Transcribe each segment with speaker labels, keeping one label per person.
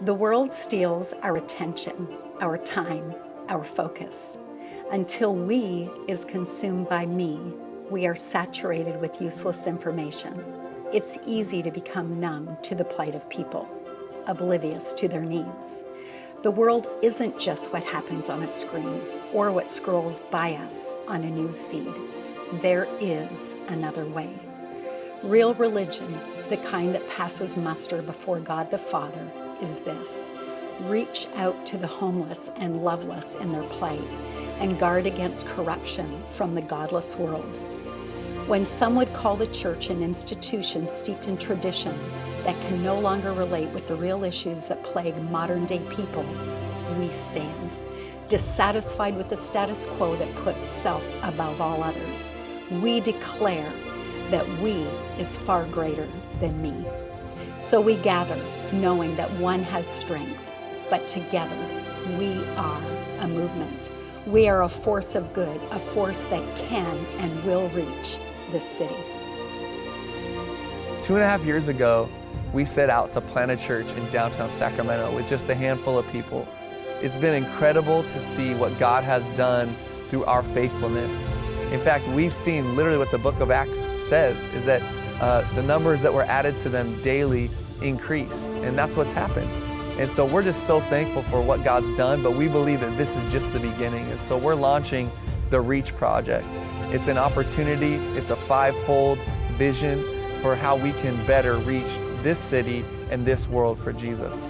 Speaker 1: The world steals our attention, our time, our focus. Until we is consumed by me, we are saturated with useless information. It's easy to become numb to the plight of people, oblivious to their needs. The world isn't just what happens on a screen or what scrolls by us on a news feed. There is another way. Real religion, the kind that passes muster before God the Father, is this: reach out to the homeless and loveless in their plight and guard against corruption from the godless world. When some would call the church an institution steeped in tradition that can no longer relate with the real issues that plague modern-day people, we stand. Dissatisfied with the status quo that puts self above all others, we declare that we is far greater than me. So we gather, knowing that one has strength, but together we are a movement. We are a force of good, a force that can and will reach this city.
Speaker 2: 2.5 years ago, we set out to plant a church in downtown Sacramento with just a handful of people. It's been incredible to see what God has done through our faithfulness. In fact, we've seen literally what the book of Acts says, is that the numbers that were added to them daily increased, and that's what's happened. And so we're just so thankful for what God's done, but we believe that this is just the beginning. And so we're launching the Reach Project. It's an opportunity, it's a 5-fold vision for how we can better reach this city and this world for Jesus.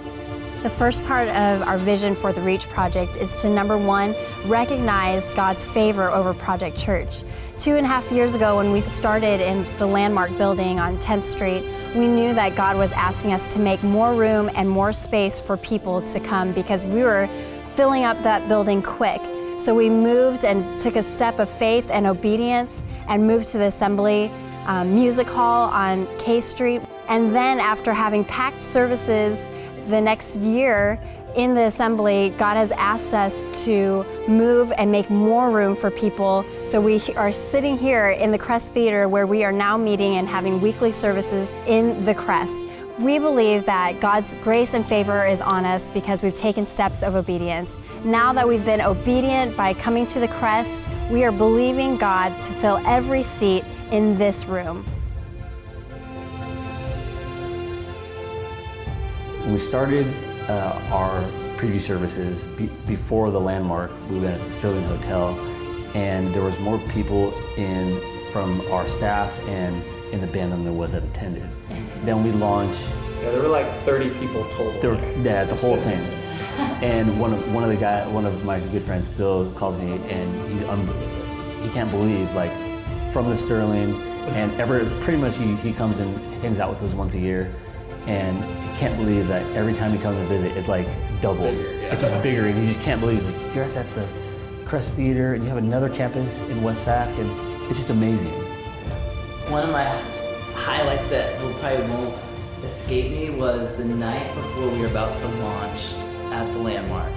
Speaker 3: The first part of our vision for the Reach Project is to, number one, recognize God's favor over Project Church. 2.5 years ago, when we started in the Landmark building on 10th Street, we knew that God was asking us to make more room and more space for people to come because we were filling up that building quick. So we moved and took a step of faith and obedience and moved to the Assembly Music Hall on K Street. And then after having packed services the next year in the Assembly, God has asked us to move and make more room for people. So we are sitting here in the Crest Theater, where we are now meeting and having weekly services in the Crest. We believe that God's grace and favor is on us because we've taken steps of obedience. Now that we've been obedient by coming to the Crest, we are believing God to fill every seat in this room.
Speaker 4: When we started our preview services before the Landmark, we went at the Sterling Hotel, and there was more people from our staff and in the band than there was that attended. Then we launched.
Speaker 2: Yeah, there were like 30 people total.
Speaker 4: Yeah, the whole thing. And one of my good friends still calls me, and he can't believe, like, from the Sterling, and pretty much he comes and hangs out with us once a year. And he can't believe that every time he comes to visit, it's like doubled. It's just bigger, and he just can't believe. He's like, "You guys at the Crest Theater, and you have another campus in West Sac, and it's just amazing."
Speaker 5: One of my highlights that probably won't escape me was the night before we were about to launch at the Landmark.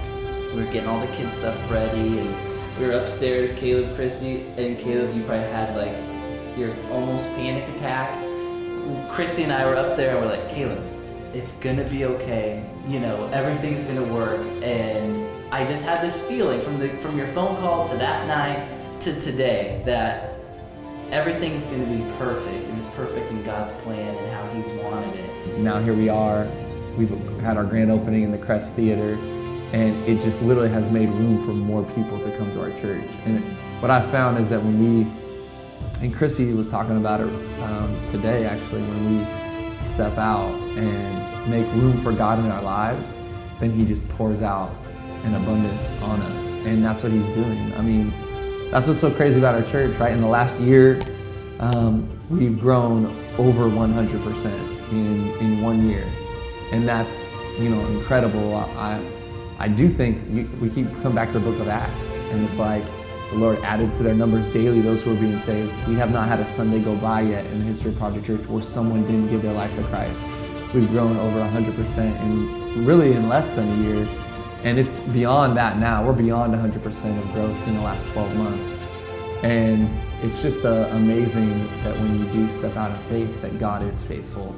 Speaker 5: We were getting all the kid stuff ready, and we were upstairs, Caleb, Chrissy, and Caleb, you probably had like your almost panic attack. Chrissy and I were up there and we're like, "Caleb, it's gonna be okay. You know, everything's gonna work." And I just had this feeling from your phone call to that night to today that everything's gonna be perfect, and it's perfect in God's plan and how He's wanted it.
Speaker 2: Now here we are. We've had our grand opening in the Crest Theater, and it just literally has made room for more people to come to our church. And what I found is that when we, and Chrissy was talking about it today actually, when we step out and make room for God in our lives, then He just pours out an abundance on us. And that's what He's doing. I mean, that's what's so crazy about our church, right? In the last year, we've grown over 100% in 1 year. And that's, incredible. I do think we keep coming back to the book of Acts, and it's like the Lord added to their numbers daily those who are being saved. We have not had a Sunday go by yet in the history of Project Church where someone didn't give their life to Christ. We've grown over 100% in less than a year. And it's beyond that now. We're beyond 100% of growth in the last 12 months. And it's just amazing that when you do step out in faith, that God is faithful.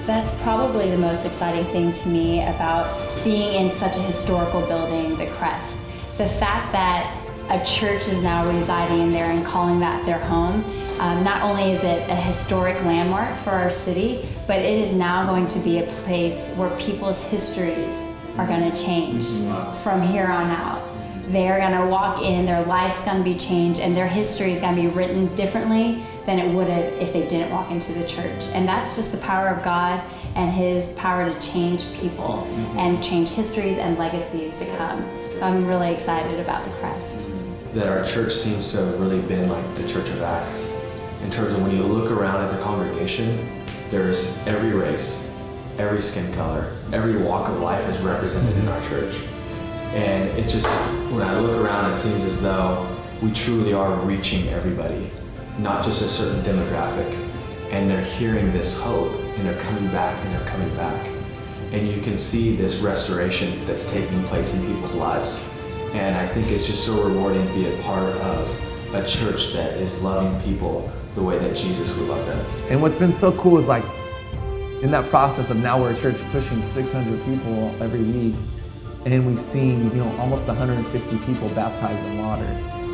Speaker 3: That's probably the most exciting thing to me about being in such a historical building, the Crest. The fact that a church is now residing in there and calling that their home. Not only is it a historic landmark for our city, but it is now going to be a place where people's histories are going to change from here on out. They're going to walk in, their life's going to be changed, and their history is going to be written differently than it would have if they didn't walk into the church. And that's just the power of God and His power to change people and change histories and legacies to come. So I'm really excited about the Crest.
Speaker 6: That our church seems to have really been like the Church of Acts. In terms of when you look around at the congregation, there's every race, every skin color, every walk of life is represented in our church. And it's just, when I look around, it seems as though we truly are reaching everybody, not just a certain demographic. And they're hearing this hope, and they're coming back, and they're coming back. And you can see this restoration that's taking place in people's lives. And I think it's just so rewarding to be a part of a church that is loving people the way that Jesus would love them.
Speaker 2: And what's been so cool is like, in that process of now we're a church pushing 600 people every week, and we've seen, almost 150 people baptized in water.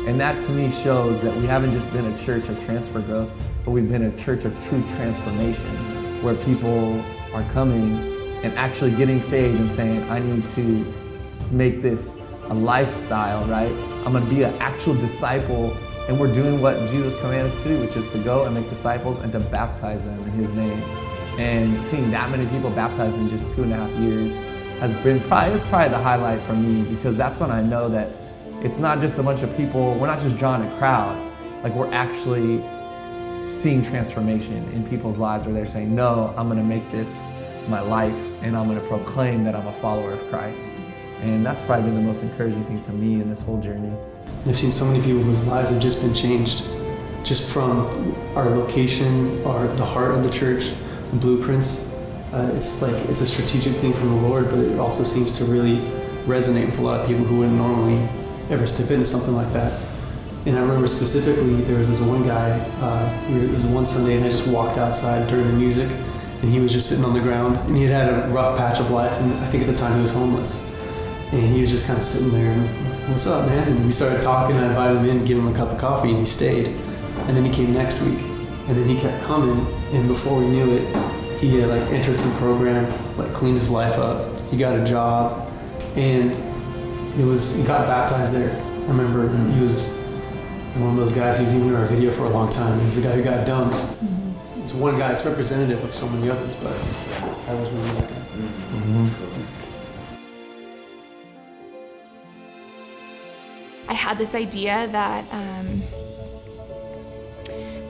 Speaker 2: And that to me shows that we haven't just been a church of transfer growth, but we've been a church of true transformation, where people are coming and actually getting saved and saying, I need to make this a lifestyle, right? I'm gonna be an actual disciple, and we're doing what Jesus commanded us to do, which is to go and make disciples and to baptize them in His name. And seeing that many people baptized in just 2.5 years has been probably the highlight for me, because that's when I know that it's not just a bunch of people, we're not just drawing a crowd, like we're actually seeing transformation in people's lives where they're saying, no, I'm gonna make this my life, and I'm gonna proclaim that I'm a follower of Christ. And that's probably been the most encouraging thing to me in this whole journey.
Speaker 7: I've seen so many people whose lives have just been changed just from our location, the heart of the church, the blueprints. It's a strategic thing from the Lord, but it also seems to really resonate with a lot of people who wouldn't normally ever step into something like that. And I remember specifically, there was this one guy, it was one Sunday, and I just walked outside during the music, and he was just sitting on the ground, and he had a rough patch of life, and I think at the time he was homeless. And he was just kind of sitting there, and, what's up, man? And we started talking, and I invited him in to give him a cup of coffee, and he stayed. And then he came next week, and then he kept coming, and before we knew it, he had entered some program, cleaned his life up. He got a job, and he got baptized there. I remember he was one of those guys who was even in our video for a long time. He was the guy who got dumped. It's one guy, it's representative of so many others, but I was really that guy.
Speaker 8: I had this idea that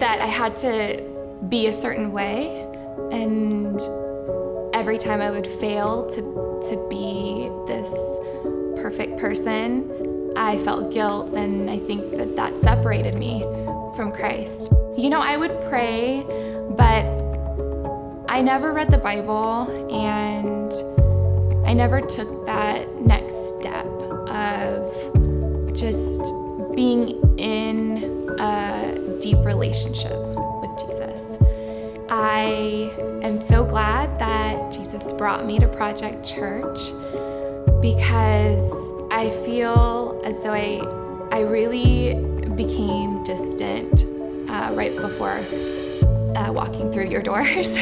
Speaker 8: that I had to be a certain way, and every time I would fail to be this perfect person, I felt guilt, and I think that separated me from Christ. I would pray, but I never read the Bible, and I never took that next step of just being in a deep relationship with Jesus. I am so glad that Jesus brought me to Project Church, because I feel as though I really became distant right before walking through your doors.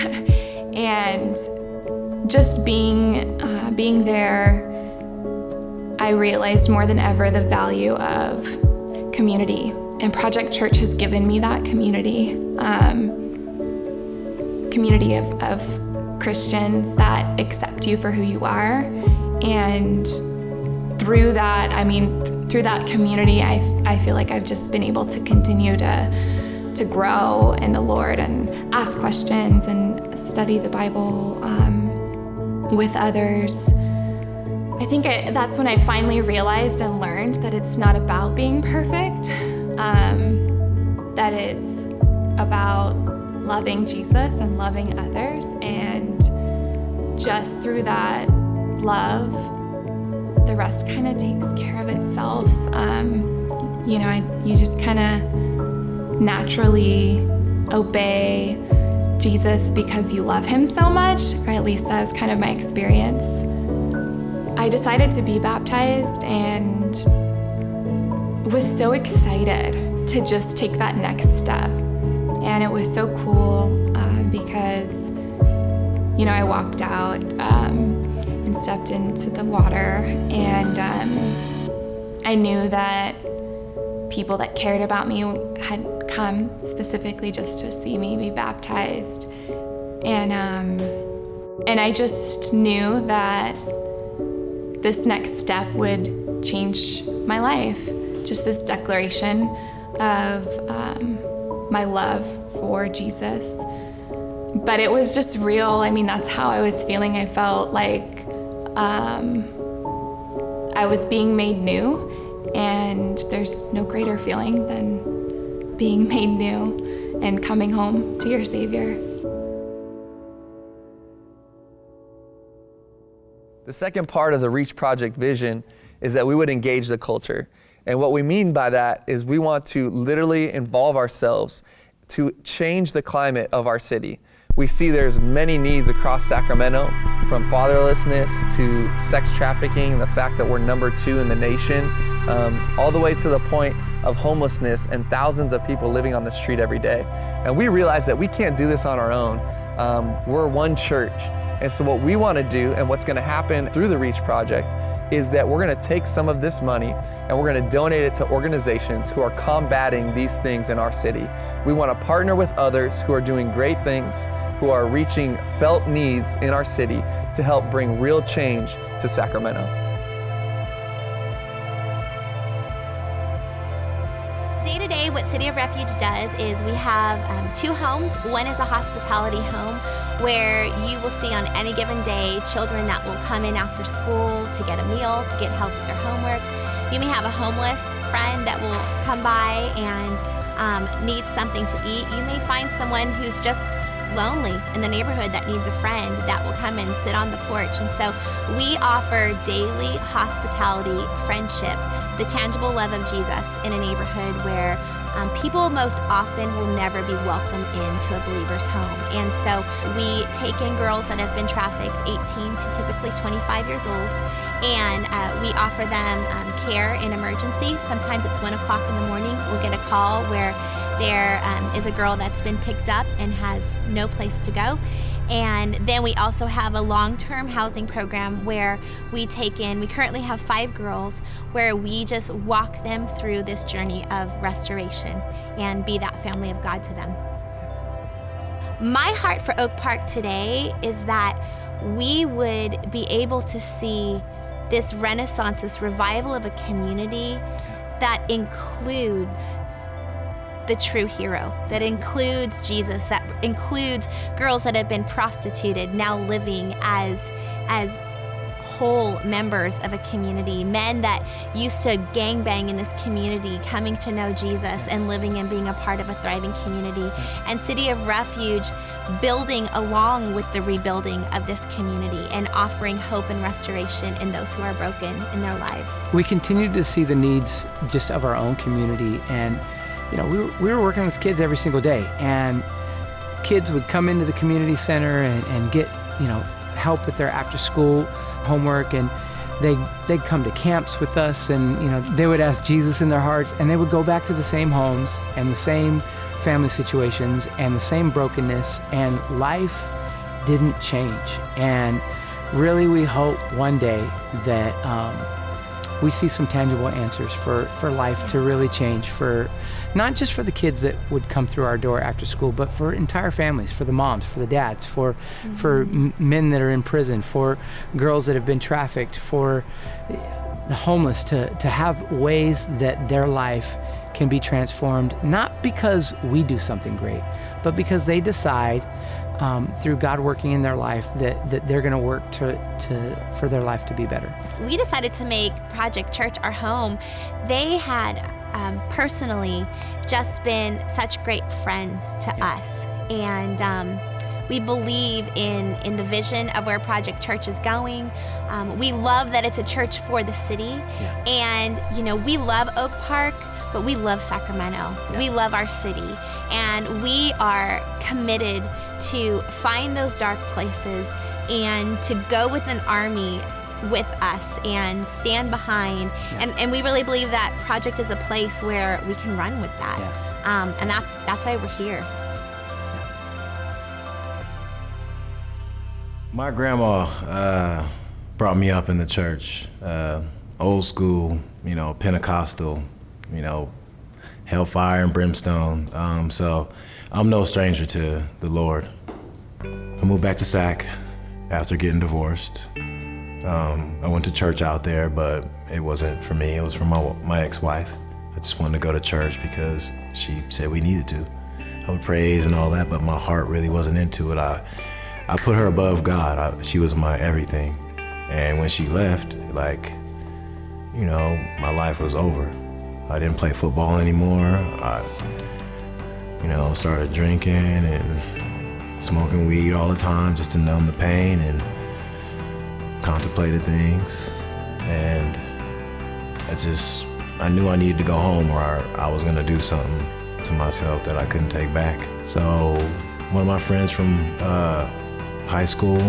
Speaker 8: And just being there, I realized more than ever the value of community. And Project Church has given me that community. Community of Christians that accept you for who you are. And through that community, I feel like I've just been able to continue to grow in the Lord and ask questions and study the Bible with others. I think that's when I finally realized and learned that it's not about being perfect, that it's about loving Jesus and loving others, and just through that love, the rest kind of takes care of itself. You just kind of naturally obey Jesus because you love him so much, or at least that was kind of my experience. I decided to be baptized and was so excited to just take that next step. And it was so cool because, you know, I walked out and stepped into the water, and I knew that people that cared about me had come specifically just to see me be baptized. And I just knew that this next step would change my life. Just this declaration of my love for Jesus. But it was just real. I mean, that's how I was feeling. I felt like I was being made new, and there's no greater feeling than being made new and coming home to your Savior.
Speaker 2: The second part of the Reach Project vision is that we would engage the culture. And what we mean by that is we want to literally involve ourselves to change the climate of our city. We see there's many needs across Sacramento, from fatherlessness to sex trafficking, the fact that we're number 2 in the nation, all the way to the point of homelessness and thousands of people living on the street every day. And we realize that we can't do this on our own. We're one church. And so what we want to do, and what's going to happen through the Reach Project, is that we're going to take some of this money and we're going to donate it to organizations who are combating these things in our city. We want to partner with others who are doing great things, who are reaching felt needs in our city to help bring real change to Sacramento.
Speaker 9: Day to day, what City of Refuge does is we have 2 homes. One is a hospitality home where you will see on any given day children that will come in after school to get a meal, to get help with their homework. You may have a homeless friend that will come by and needs something to eat. You may find someone who's just lonely in the neighborhood that needs a friend that will come and sit on the porch. And so we offer daily hospitality, friendship, the tangible love of Jesus in a neighborhood where people most often will never be welcomed into a believer's home. And so we take in girls that have been trafficked, 18 to typically 25 years old, and we offer them care in emergency. Sometimes it's 1 o'clock in the morning. We'll get a call where there is a girl that's been picked up and has no place to go. And then we also have a long-term housing program where we currently have 5 girls where we just walk them through this journey of restoration and be that family of God to them. My heart for Oak Park today is that we would be able to see this renaissance, this revival of a community that includes the true hero, that includes Jesus, that includes girls that have been prostituted now living as whole members of a community, men that used to gangbang in this community coming to know Jesus and living and being a part of a thriving community, and City of Refuge building along with the rebuilding of this community and offering hope and restoration in those who are broken in their lives.
Speaker 10: We continue to see the needs just of our own community, and you know, we were working with kids every single day, and kids would come into the community center and get, you know, help with their after-school homework, and they'd come to camps with us, and you know, they would ask Jesus in their hearts, and they would go back to the same homes and the same family situations and the same brokenness, and life didn't change. And really, we hope one day that we see some tangible answers for life to really change, for not just for the kids that would come through our door after school, but for entire families, for the moms, for the dads, for men that are in prison, for girls that have been trafficked, for the homeless, to have ways that their life can be transformed, not because we do something great, but because they decide through God working in their life that they're going to work for their life to be better.
Speaker 9: We decided to make Project Church our home. They had personally just been such great friends to us, and we believe in the vision of where Project Church is going. We love that it's a church for the city, and you know, we love Oak Park. but we love Sacramento. We love our city, and we are committed to find those dark places and to go with an army with us and stand behind. And we really believe that Project is a place where we can run with that. And that's why we're here.
Speaker 11: My grandma brought me up in the church, old school, Pentecostal, hellfire and brimstone. So I'm no stranger to the Lord. I moved back to Sac after getting divorced. I went to church out there, but it wasn't for me. It was for my ex-wife. I just wanted to go to church because she said we needed to. I would praise and all that, but my heart really wasn't into it. I put her above God. She was my everything. And when she left, my life was over. I didn't play football anymore. I, started drinking and smoking weed all the time just to numb the pain, and contemplated things. And I knew I needed to go home, or I was gonna do something to myself that I couldn't take back. So one of my friends from high school,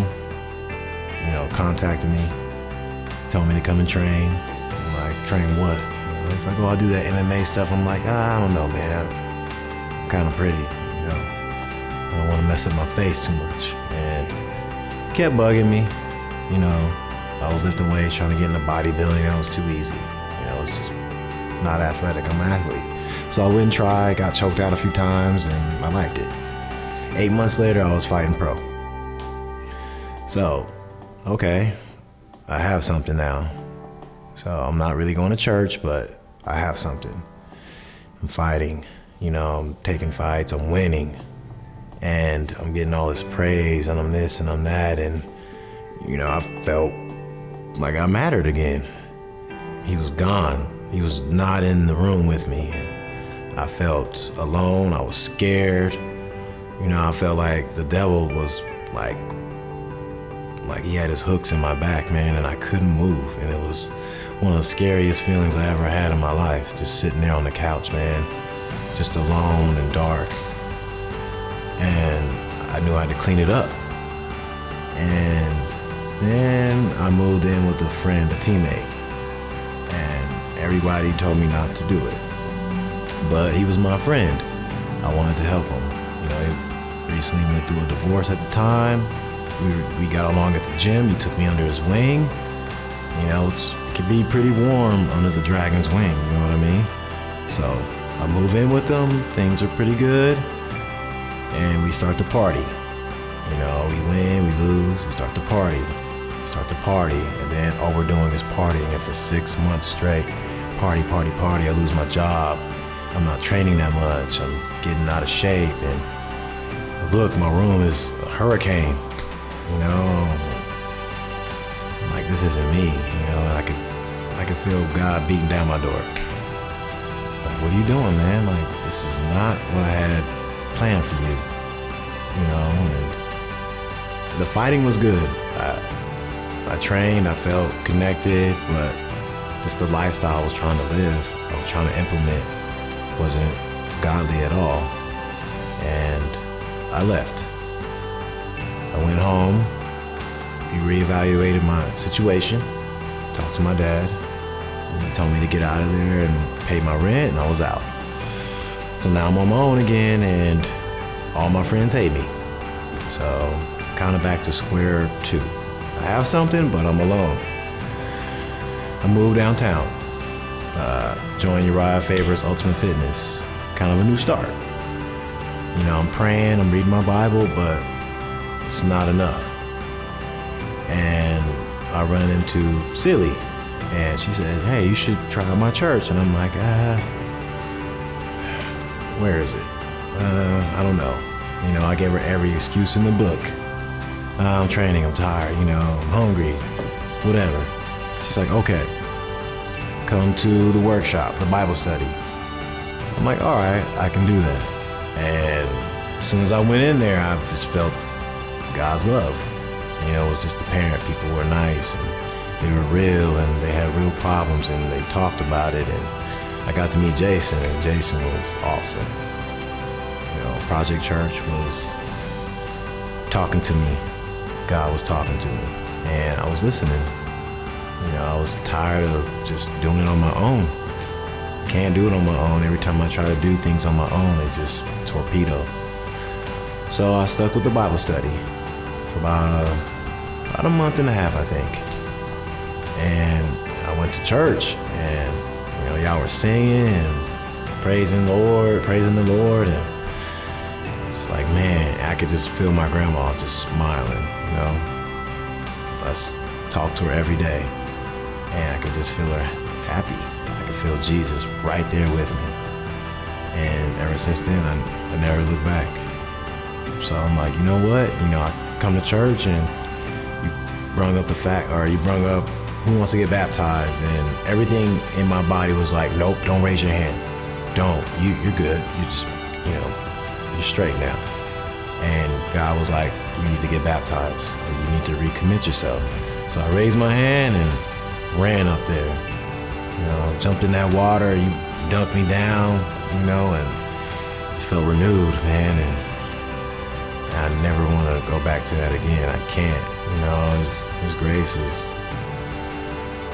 Speaker 11: contacted me, told me to come and train. I'm like, train what? He's like, I do that MMA stuff. I'm like, I don't know, man. I'm kind of pretty, I don't want to mess up my face too much. And he kept bugging me, I was lifting weights, trying to get into bodybuilding. That was too easy. It's just not athletic. I'm an athlete. So I wouldn't try, got choked out a few times, and I liked it. 8 months later, I was fighting pro. So, okay, I have something now. So I'm not really going to church, but I have something. I'm fighting, I'm taking fights, I'm winning. And I'm getting all this praise, and I'm this and I'm that, and I felt like I mattered again. He was gone. He was not in the room with me. And I felt alone, I was scared. I felt like the devil was like he had his hooks in my back, man, and I couldn't move. And it was one of the scariest feelings I ever had in my life, just sitting there on the couch, man, just alone and dark. And I knew I had to clean it up. And then I moved in with a friend, a teammate, and everybody told me not to do it. But he was my friend. I wanted to help him. He recently went through a divorce at the time. We got along at the gym. He took me under his wing. It could be pretty warm under the dragon's wing, you know what I mean? So I move in with them, things are pretty good, and we start to party. We win, we lose, we start to party. And then all we're doing is partying, and for 6 months straight, party. I lose my job. I'm not training that much. I'm getting out of shape, and look, my room is a hurricane. Like this isn't me. And I could feel God beating down my door. Like, what are you doing, man? Like, this is not what I had planned for you. And the fighting was good. I trained, I felt connected, but just the lifestyle I was trying to live, I was trying to implement, wasn't godly at all. And I left. I went home, we reevaluated my situation, talked to my dad, and he told me to get out of there and pay my rent, and I was out. So now I'm on my own again, and all my friends hate me. So kind of back to square two. I have something, but I'm alone. I moved downtown, joined Uriah Faber's Ultimate Fitness, kind of a new start. I'm praying, I'm reading my Bible, but it's not enough. And I run into Silly, and she says, hey, you should try out my church. And I'm like, where is it? I don't know. I gave her every excuse in the book. I'm training, I'm tired, I'm hungry, whatever. She's like, okay, come to the workshop, the Bible study. I'm like, all right, I can do that. And as soon as I went in there, I just felt God's love. It was just apparent. People were nice, and they were real, and they had real problems, and they talked about it. And I got to meet Jason, and Jason was awesome. You know, Project Church was talking to me. God was talking to me, and I was listening. You know, I was tired of just doing it on my own. Can't do it on my own. Every time I try to do things on my own, it's just torpedo. So I stuck with the Bible study for about a month and a half, I think. And I went to church, and you know, y'all were singing and praising the Lord, and it's like, man, I could just feel my grandma just smiling, you know. I talked to her every day, and I could just feel her happy. I could feel Jesus right there with me. And ever since then, I never looked back. So I'm like, you know what? You know, I come to church, and you brung up who wants to get baptized, and everything in my body was like, nope, don't raise your hand. Don't. You're good. You just, you know, you're straight now. And God was like, you need to get baptized. You need to recommit yourself. So I raised my hand and ran up there. You know, jumped in that water. You dunked me down, you know, and just felt renewed, man. And I never want to go back to that again. I can't. You know, His grace is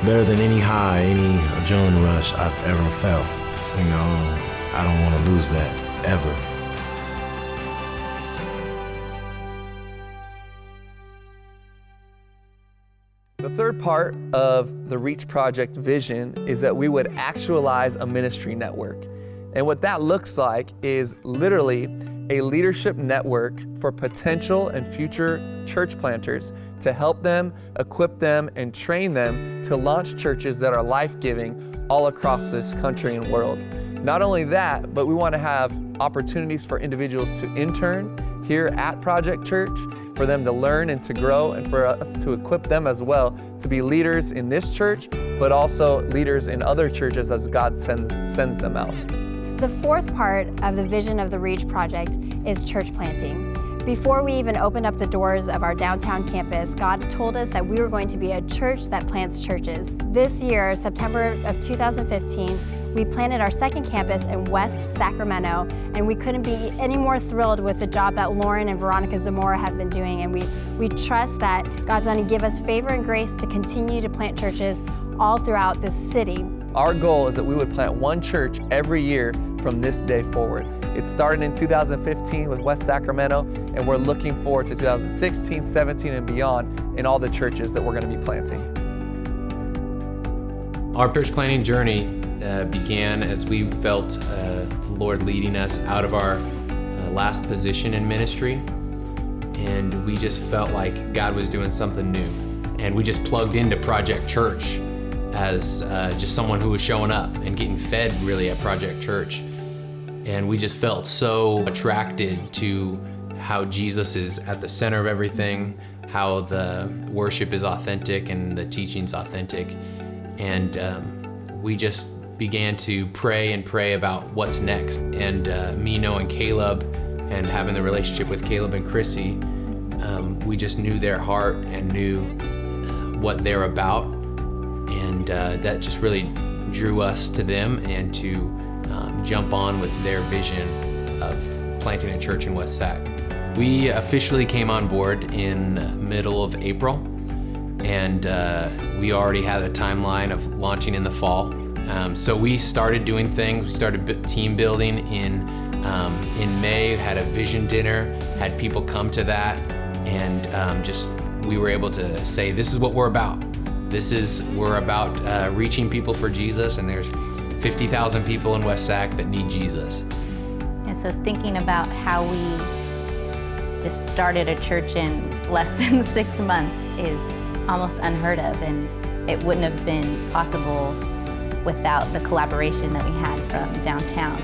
Speaker 11: better than any high, any adrenaline rush I've ever felt. You know, I don't want to lose that, ever.
Speaker 2: The third part of the Reach Project vision is that we would actualize a ministry network. And what that looks like is literally a leadership network for potential and future church planters to help them, equip them, and train them to launch churches that are life-giving all across this country and world. Not only that, but we want to have opportunities for individuals to intern here at Project Church, for them to learn and to grow, and for us to equip them as well to be leaders in this church, but also leaders in other churches as God sends them out.
Speaker 3: The fourth part of the vision of the Reach Project is church planting. Before we even opened up the doors of our downtown campus, God told us that we were going to be a church that plants churches. This year, September of 2015, we planted our second campus in West Sacramento, and we couldn't be any more thrilled with the job that Lauren and Veronica Zamora have been doing. And we trust that God's going to give us favor and grace to continue to plant churches all throughout this city.
Speaker 2: Our goal is that we would plant one church every year from this day forward. It started in 2015 with West Sacramento, and we're looking forward to 2016, 17, and beyond in all the churches that we're going to be planting.
Speaker 12: Our church planting journey began as we felt the Lord leading us out of our last position in ministry, and we just felt like God was doing something new. And we just plugged into Project Church as just someone who was showing up and getting fed really at Project Church. And we just felt so attracted to how Jesus is at the center of everything, how the worship is authentic and the teaching's authentic. And we just began to pray about what's next. And me knowing Caleb and having the relationship with Caleb and Chrissy, we just knew their heart and knew what they're about. And that just really drew us to them and to jump on with their vision of planting a church in West Sac. We officially came on board in middle of April, and we already had a timeline of launching in the fall. So we started doing things. We started team building in May, had a vision dinner, had people come to that, and we were able to say, this is what we're about. We're about reaching people for Jesus, and there's 50,000 people in West Sac that need Jesus.
Speaker 13: And so thinking about how we just started a church in less than 6 months is almost unheard of, and it wouldn't have been possible without the collaboration that we had from downtown.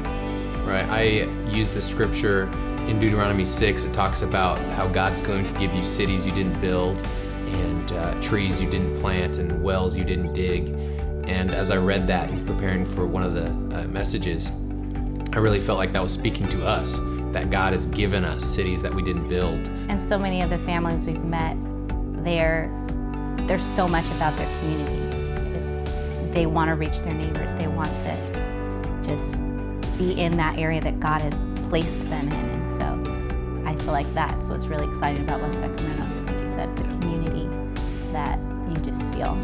Speaker 12: Right, I use the scripture in Deuteronomy 6. It talks about how God's going to give you cities you didn't build, and trees you didn't plant, and wells you didn't dig. And as I read that in preparing for one of the messages, I really felt like that was speaking to us, that God has given us cities that we didn't build.
Speaker 13: And so many of the families we've met, there's so much about their community. They want to reach their neighbors. They want to just be in that area that God has placed them in. And so I feel like that's what's really exciting about West Sacramento. Like you said, the community that you just feel.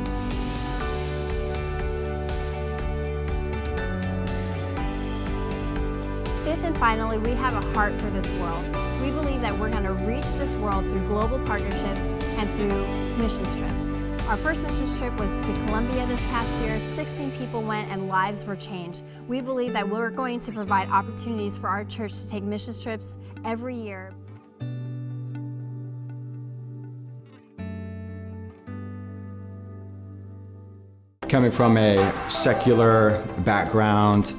Speaker 3: Fifth and finally, we have a heart for this world. We believe that we're going to reach this world through global partnerships and through mission trips. Our first mission trip was to Colombia this past year. 16 people went and lives were changed. We believe that we're going to provide opportunities for our church to take mission trips every year.
Speaker 14: Coming from a secular background,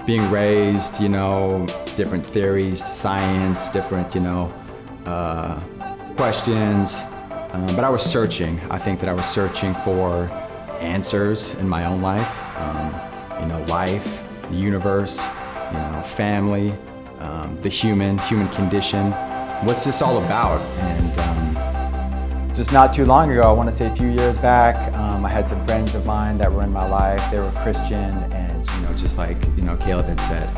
Speaker 14: being raised, different theories, science, different, questions. But I was searching. I think that I was searching for answers in my own life. Life, the universe, family, the human condition. What's this all about? And
Speaker 15: just not too long ago, I want to say a few years back, I had some friends of mine that were in my life. They were Christian, and just like Caleb had said,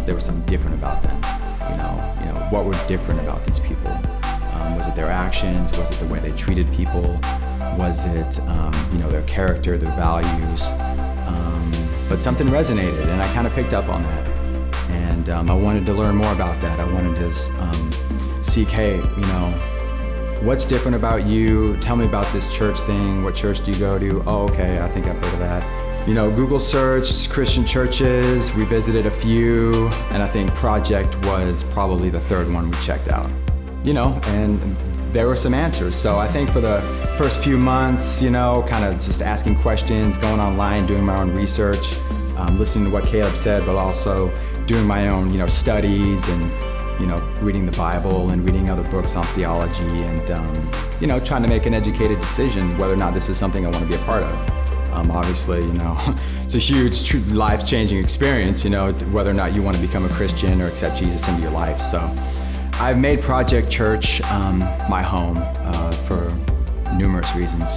Speaker 15: there was something different about them. What were different about these people? Was it their actions? Was it the way they treated people? Was it their character, their values? But something resonated, and I kind of picked up on that. And I wanted to learn more about that. I wanted to seek, hey, what's different about you? Tell me about this church thing. What church do you go to? Oh, okay, I think I've heard of that. Google searched Christian churches. We visited a few, and I think Project was probably the third one we checked out. And there were some answers. So I think for the first few months, kind of just asking questions, going online, doing my own research, listening to what Caleb said, but also doing my own, studies and, reading the Bible and reading other books on theology and, trying to make an educated decision whether or not this is something I want to be a part of. Obviously, it's a huge, life-changing experience, whether or not you want to become a Christian or accept Jesus into your life. So I've made Project Church my home for numerous reasons,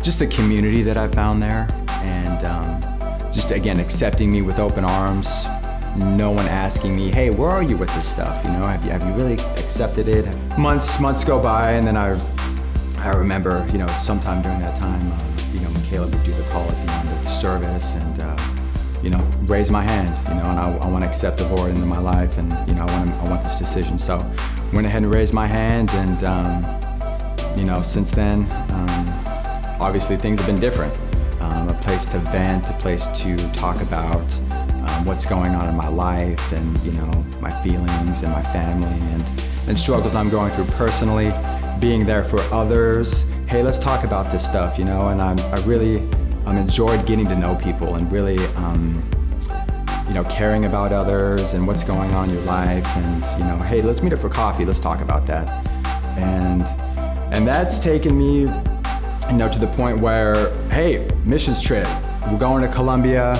Speaker 15: just the community that I found there, and just again accepting me with open arms. No one asking me, hey, where are you with this stuff? Have you really accepted it? Months go by, and then I remember, sometime during that time, when Caleb would do the call at the end of the service, and raise my hand, and I want to accept the Lord into my life, and I want this decision. So went ahead and raised my hand, and since then, obviously things have been different. A place to vent, a place to talk about what's going on in my life, and my feelings and my family and struggles I'm going through personally, being there for others. Hey, let's talk about this stuff, and I really enjoyed getting to know people and really caring about others and what's going on in your life, and hey, let's meet up for coffee, let's talk about that. And that's taken me to the point where, hey, missions trip, we're going to Colombia,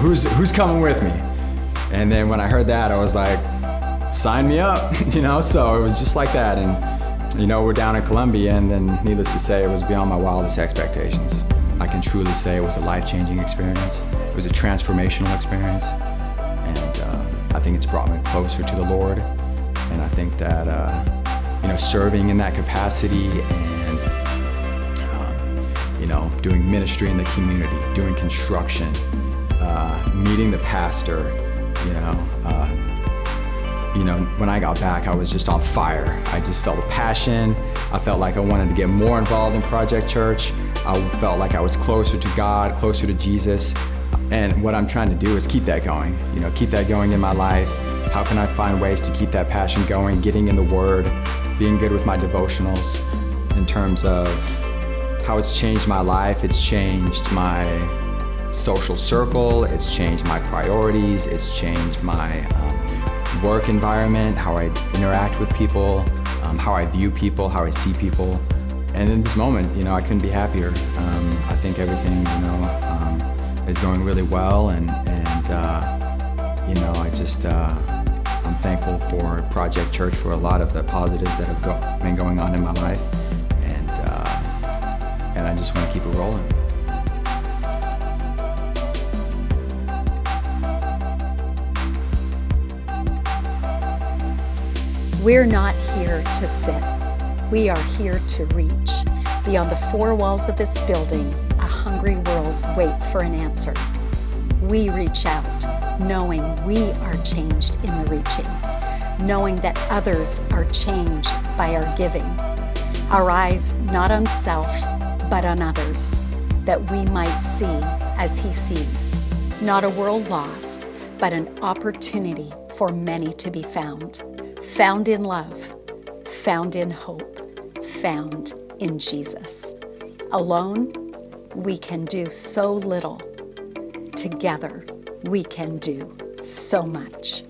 Speaker 15: who's coming with me? And then when I heard that, I was like, sign me up, so it was just like that. And we're down in Colombia, and then needless to say, it was beyond my wildest expectations. I can truly say it was a life-changing experience. It was a transformational experience, and I think it's brought me closer to the Lord. And I think that serving in that capacity and doing ministry in the community, doing construction, meeting the pastor, when I got back, I was just on fire. I just felt a passion. I felt like I wanted to get more involved in Project Church. I felt like I was closer to God, closer to Jesus. And what I'm trying to do is keep that going, keep that going in my life. How can I find ways to keep that passion going, getting in the Word, being good with my devotionals in terms of how it's changed my life. It's changed my social circle. It's changed my priorities. It's changed my work environment, how I interact with people, how I view people, how I see people. And in this moment, I couldn't be happier. I think everything, is going really well, and I'm thankful for Project Church for a lot of the positives that have been going on in my life, and I just want to keep it rolling.
Speaker 1: We're not here to sit. We are here to reach. Beyond the four walls of this building, a hungry world waits for an answer. We reach out, knowing we are changed in the reaching, knowing that others are changed by our giving. Our eyes not on self, but on others, that we might see as He sees. Not a world lost, but an opportunity for many to be found. Found in love, found in hope, found in Jesus. Alone, we can do so little. Together, we can do so much.